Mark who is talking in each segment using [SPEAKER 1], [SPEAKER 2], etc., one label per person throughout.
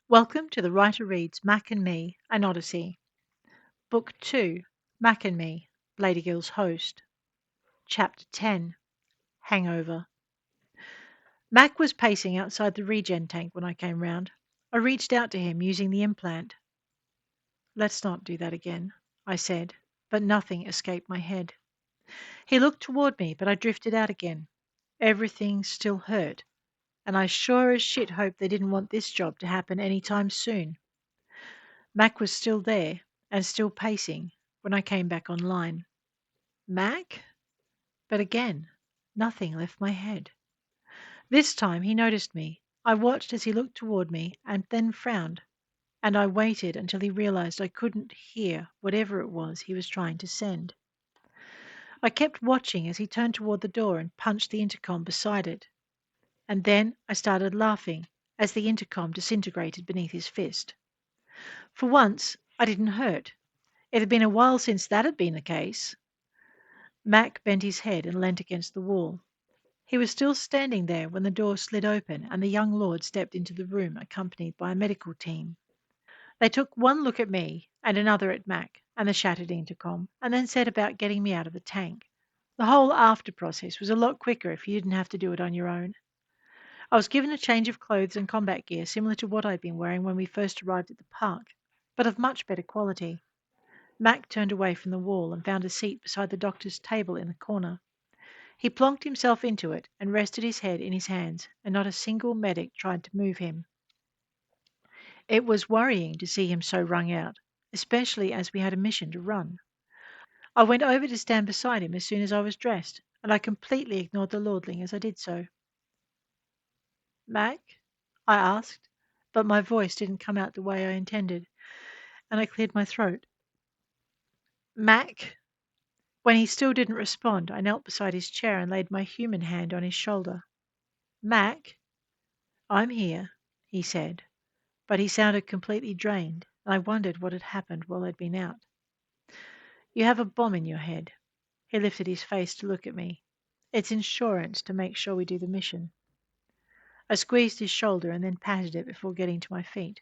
[SPEAKER 1] Welcome to the Writer Reads Mack and Me, an Odyssey. Book 2, Mack and Me, Blaedergil's Host. Chapter 10, Hangover. Mack was pacing outside the regen tank when I came round. I reached out to him using the implant. Let's not do that again, I said, but nothing escaped my head. He looked toward me, but I drifted out again. Everything still hurt, and I sure as shit hoped they didn't want this job to happen any time soon. Mack was still there and still pacing when I came back online. Mack? But again, nothing left my head. This time he noticed me. I watched as he looked toward me and then frowned, and I waited until he realized I couldn't hear whatever it was he was trying to send. I kept watching as he turned toward the door and punched the intercom beside it. And then I started laughing as the intercom disintegrated beneath his fist. For once, I didn't hurt. It had been a while since that had been the case. Mack bent his head and leant against the wall. He was still standing there when the door slid open and the young lord stepped into the room accompanied by a medical team. They took one look at me and another at Mack and the shattered intercom and then set about getting me out of the tank. The whole after process was a lot quicker if you didn't have to do it on your own. I was given a change of clothes and combat gear similar to what I'd been wearing when we first arrived at the park, but of much better quality. Mack turned away from the wall and found a seat beside the doctor's table in the corner. He plonked himself into it and rested his head in his hands, and not a single medic tried to move him. It was worrying to see him so wrung out, especially as we had a mission to run. I went over to stand beside him as soon as I was dressed, and I completely ignored the lordling as I did so. Mack? I asked, but my voice didn't come out the way I intended, and I cleared my throat. Mack? When he still didn't respond, I knelt beside his chair and laid my human hand on his shoulder. Mack? I'm here, he said, but he sounded completely drained, and I wondered what had happened while I'd been out. You have a bomb in your head. He lifted his face to look at me. It's insurance to make sure we do the mission. I squeezed his shoulder and then patted it before getting to my feet.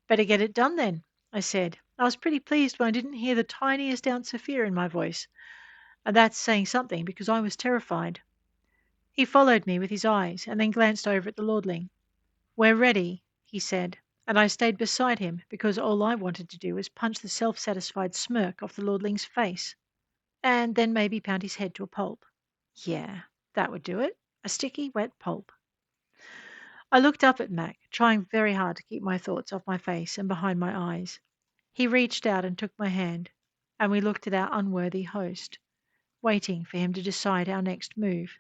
[SPEAKER 1] Better get it done then, I said. I was pretty pleased when I didn't hear the tiniest ounce of fear in my voice, and that's saying something because I was terrified. He followed me with his eyes and then glanced over at the lordling. We're ready, he said, and I stayed beside him because all I wanted to do was punch the self-satisfied smirk off the lordling's face, and then maybe pound his head to a pulp. Yeah, that would do it. A sticky, wet pulp. I looked up at Mack, trying very hard to keep my thoughts off my face and behind my eyes. He reached out and took my hand, and we looked at our unworthy host, waiting for him to decide our next move.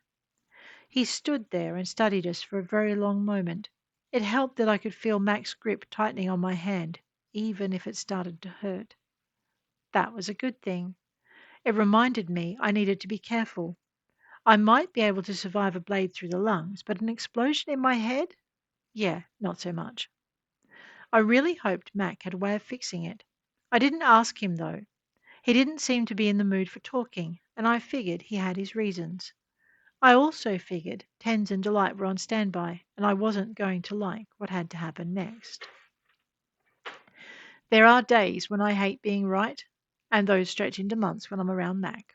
[SPEAKER 1] He stood there and studied us for a very long moment. It helped that I could feel Mack's grip tightening on my hand, even if it started to hurt. That was a good thing. It reminded me I needed to be careful. I might be able to survive a blade through the lungs, but an explosion in my head? Yeah, not so much. I really hoped Mack had a way of fixing it. I didn't ask him, though. He didn't seem to be in the mood for talking, and I figured he had his reasons. I also figured Tens and Delight were on standby, and I wasn't going to like what had to happen next. There are days when I hate being right, and those stretch into months when I'm around Mack.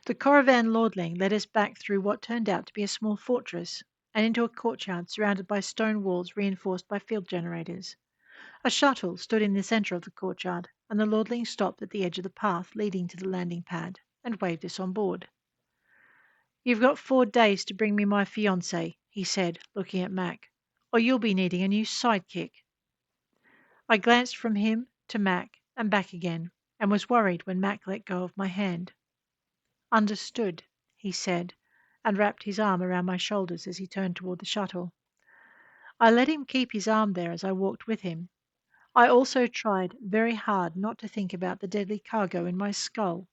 [SPEAKER 1] The Coravan Lordling led us back through what turned out to be a small fortress, and into a courtyard surrounded by stone walls reinforced by field generators. A shuttle stood in the centre of the courtyard, and the lordling stopped at the edge of the path leading to the landing pad and waved us on board. You've got 4 days to bring me my fiancée, he said, looking at Mack, or you'll be needing a new sidekick. I glanced from him to Mack and back again, and was worried when Mack let go of my hand. Understood, he said, and wrapped his arm around my shoulders as he turned toward the shuttle. I let him keep his arm there as I walked with him. I also tried very hard not to think about the deadly cargo in my skull,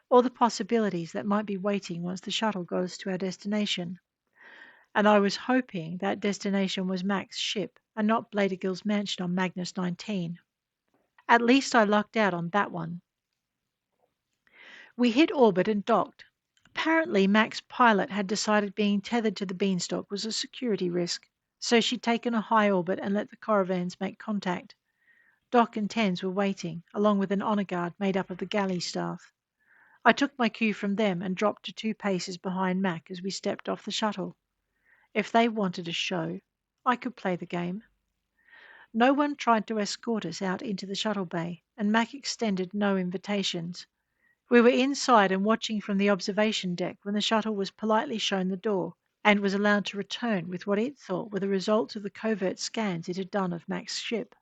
[SPEAKER 1] or the possibilities that might be waiting once the shuttle goes to our destination. And I was hoping that destination was Mack's ship and not Blaedergil's mansion on Magnus 19. At least I lucked out on that one. We hit orbit and docked. Apparently Mack's pilot had decided being tethered to the beanstalk was a security risk. So she'd taken a high orbit and let the caravans make contact. Doc and Tens were waiting, along with an honour guard made up of the galley staff. I took my cue from them and dropped to 2 paces behind Mack as we stepped off the shuttle. If they wanted a show, I could play the game. No one tried to escort us out into the shuttle bay, and Mac extended no invitations. We were inside and watching from the observation deck when the shuttle was politely shown the door and was allowed to return with what it thought were the results of the covert scans it had done of Mac's ship.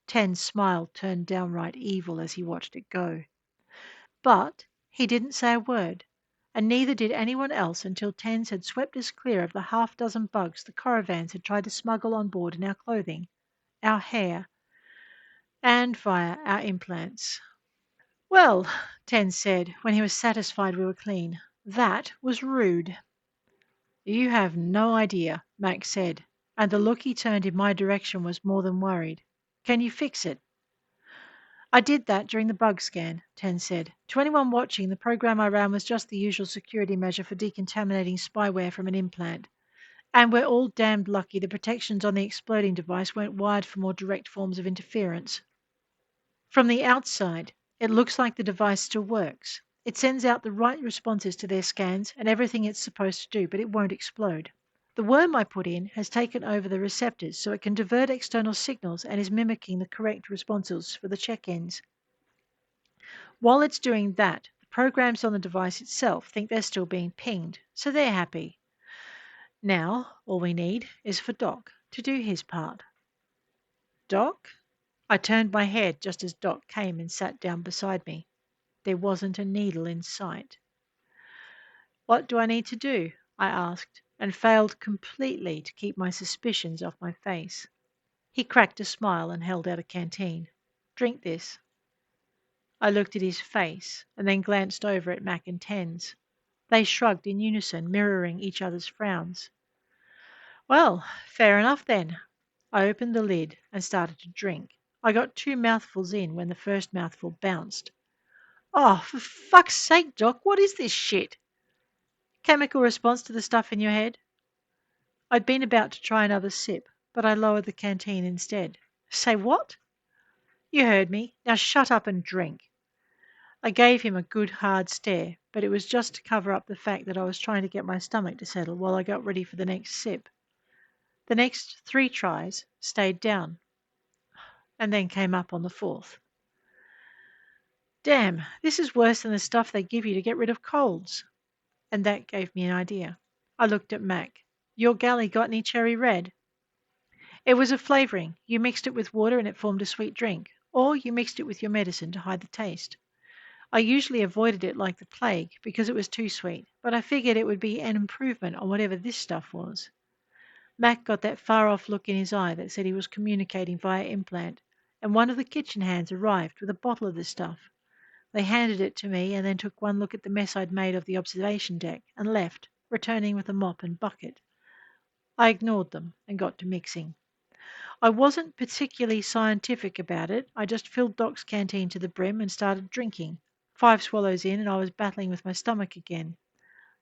[SPEAKER 1] Ten's smile turned downright evil as he watched it go. But he didn't say a word, and neither did anyone else until Tens had swept us clear of the half-dozen bugs the caravans had tried to smuggle on board in our clothing, our hair, and via our implants. Well, Ten said, when he was satisfied we were clean, that was rude. You have no idea, Mac said, and the look he turned in my direction was more than worried. Can you fix it? I did that during the bug scan, Ten said. To anyone watching, the program I ran was just the usual security measure for decontaminating spyware from an implant. And we're all damned lucky the protections on the exploding device weren't wired for more direct forms of interference. From the outside, it looks like the device still works. It sends out the right responses to their scans and everything it's supposed to do, but it won't explode. The worm I put in has taken over the receptors so it can divert external signals and is mimicking the correct responses for the check-ins. While it's doing that, the programs on the device itself think they're still being pinged, so they're happy. Now, all we need is for Doc to do his part. Doc? I turned my head just as Doc came and sat down beside me. There wasn't a needle in sight. What do I need to do? I asked, and failed completely to keep my suspicions off my face. He cracked a smile and held out a canteen. Drink this. I looked at his face and then glanced over at Mac and Tens. They shrugged in unison, mirroring each other's frowns. Well, fair enough then. I opened the lid and started to drink. I got 2 mouthfuls in when the first mouthful bounced. Oh, for fuck's sake, Doc, what is this shit? Chemical response to the stuff in your head? I'd been about to try another sip, but I lowered the canteen instead. Say what? You heard me. Now shut up and drink. I gave him a good hard stare, but it was just to cover up the fact that I was trying to get my stomach to settle while I got ready for the next sip. The next 3 tries stayed down, and then came up on the 4th. Damn, this is worse than the stuff they give you to get rid of colds. And that gave me an idea. I looked at Mac. Your galley got any cherry red? It was a flavouring. You mixed it with water and it formed a sweet drink. Or you mixed it with your medicine to hide the taste. I usually avoided it like the plague because it was too sweet, but I figured it would be an improvement on whatever this stuff was. Mac got that far-off look in his eye that said he was communicating via implant, and one of the kitchen hands arrived with a bottle of the stuff. They handed it to me and then took one look at the mess I'd made of the observation deck and left, returning with a mop and bucket. I ignored them and got to mixing. I wasn't particularly scientific about it. I just filled Doc's canteen to the brim and started drinking. 5 swallows in and I was battling with my stomach again.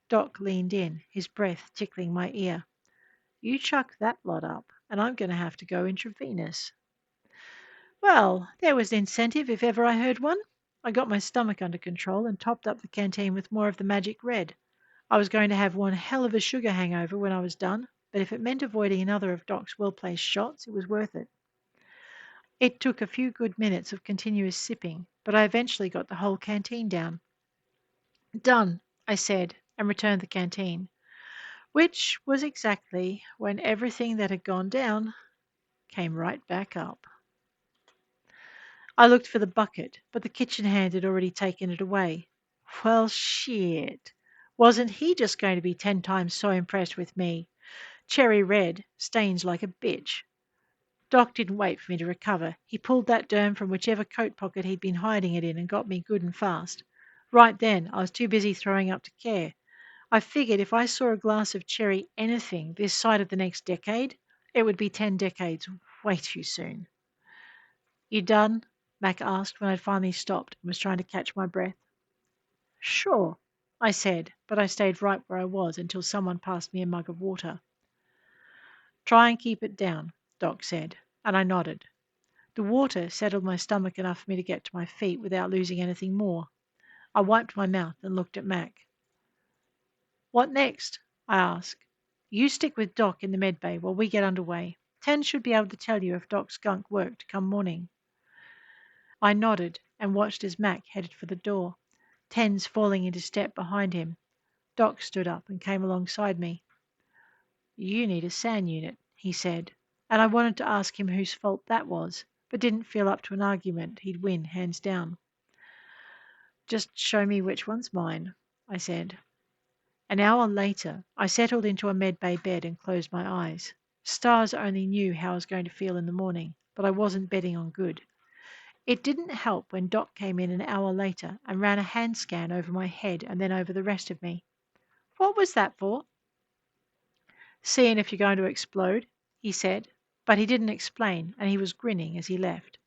[SPEAKER 1] Doc leaned in, his breath tickling my ear. You chuck that lot up and I'm going to have to go intravenous. Well, there was incentive if ever I heard one. I got my stomach under control and topped up the canteen with more of the magic red. I was going to have one hell of a sugar hangover when I was done, but if it meant avoiding another of Doc's well-placed shots, it was worth it. It took a few good minutes of continuous sipping, but I eventually got the whole canteen down. Done, I said, and returned the canteen, which was exactly when everything that had gone down came right back up. I looked for the bucket, but the kitchen hand had already taken it away. Well, shit. Wasn't he just going to be 10 times so impressed with me? Cherry red stains like a bitch. Doc didn't wait for me to recover. He pulled that derm from whichever coat pocket he'd been hiding it in and got me good and fast. Right then, I was too busy throwing up to care. I figured if I saw a glass of cherry anything this side of the next decade, it would be 10 decades way too soon. You done? Mac asked when I'd finally stopped and was trying to catch my breath. Sure, I said, but I stayed right where I was until someone passed me a mug of water. Try and keep it down, Doc said, and I nodded. The water settled my stomach enough for me to get to my feet without losing anything more. I wiped my mouth and looked at Mac. What next? I asked. You stick with Doc in the med bay while we get underway. Ten should be able to tell you if Doc's skunk worked come morning. I nodded and watched as Mac headed for the door, Tens falling into step behind him. Doc stood up and came alongside me. You need a SAN unit, he said, and I wanted to ask him whose fault that was, but didn't feel up to an argument he'd win hands down. Just show me which one's mine, I said. An hour later, I settled into a med bay bed and closed my eyes. Stars only knew how I was going to feel in the morning, but I wasn't betting on good. It didn't help when Doc came in an hour later and ran a hand scan over my head and then over the rest of me. What was that for? Seeing if you're going to explode, he said, but he didn't explain and he was grinning as he left.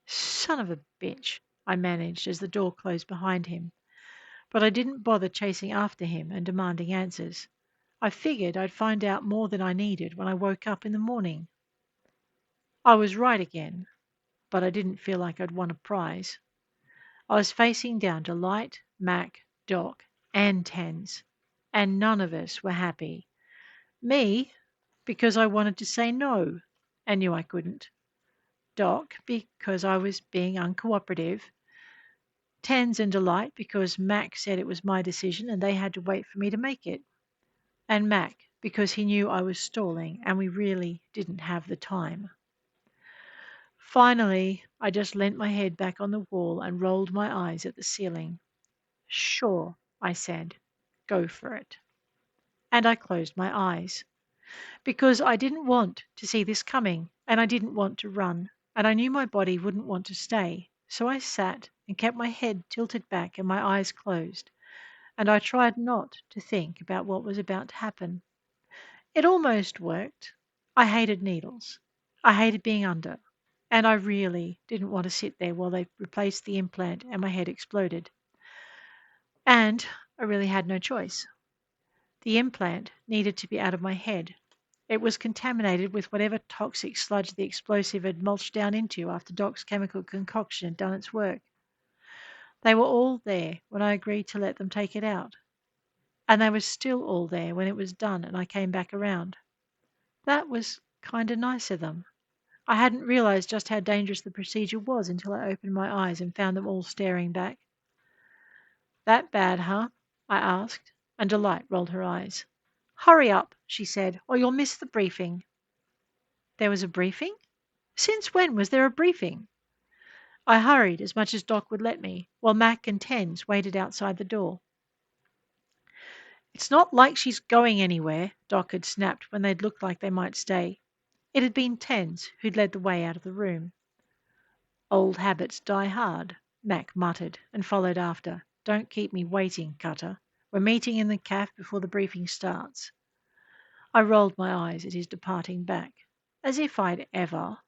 [SPEAKER 1] Son of a bitch, I managed as the door closed behind him. But I didn't bother chasing after him and demanding answers. I figured I'd find out more than I needed when I woke up in the morning. I was right again, but I didn't feel like I'd won a prize. I was facing down to Light, Mac, Doc, and Tens, and none of us were happy. Me, because I wanted to say no and knew I couldn't. Doc, because I was being uncooperative. Tens and Delight, because Mac said it was my decision and they had to wait for me to make it. And Mac, because he knew I was stalling and we really didn't have the time. Finally, I just leant my head back on the wall and rolled my eyes at the ceiling. Sure, I said, go for it. And I closed my eyes. Because I didn't want to see this coming, and I didn't want to run, and I knew my body wouldn't want to stay. So I sat and kept my head tilted back and my eyes closed, and I tried not to think about what was about to happen. It almost worked. I hated needles. I hated being under. And I really didn't want to sit there while they replaced the implant and my head exploded. And I really had no choice. The implant needed to be out of my head. It was contaminated with whatever toxic sludge the explosive had mulched down into after Doc's chemical concoction had done its work. They were all there when I agreed to let them take it out. And they were still all there when it was done and I came back around. That was kind of nice of them. I hadn't realized just how dangerous the procedure was until I opened my eyes and found them all staring back. That bad, huh? I asked, and Delight rolled her eyes. Hurry up, she said, or you'll miss the briefing. There was a briefing? Since when was there a briefing? I hurried as much as Doc would let me, while Mac and Tens waited outside the door. It's not like she's going anywhere, Doc had snapped when they'd looked like they might stay. It had been Tens who'd led the way out of the room. Old habits die hard, Mac muttered and followed after. Don't keep me waiting, Cutter. We're meeting in the cafe before the briefing starts. I rolled my eyes at his departing back. As if I'd ever.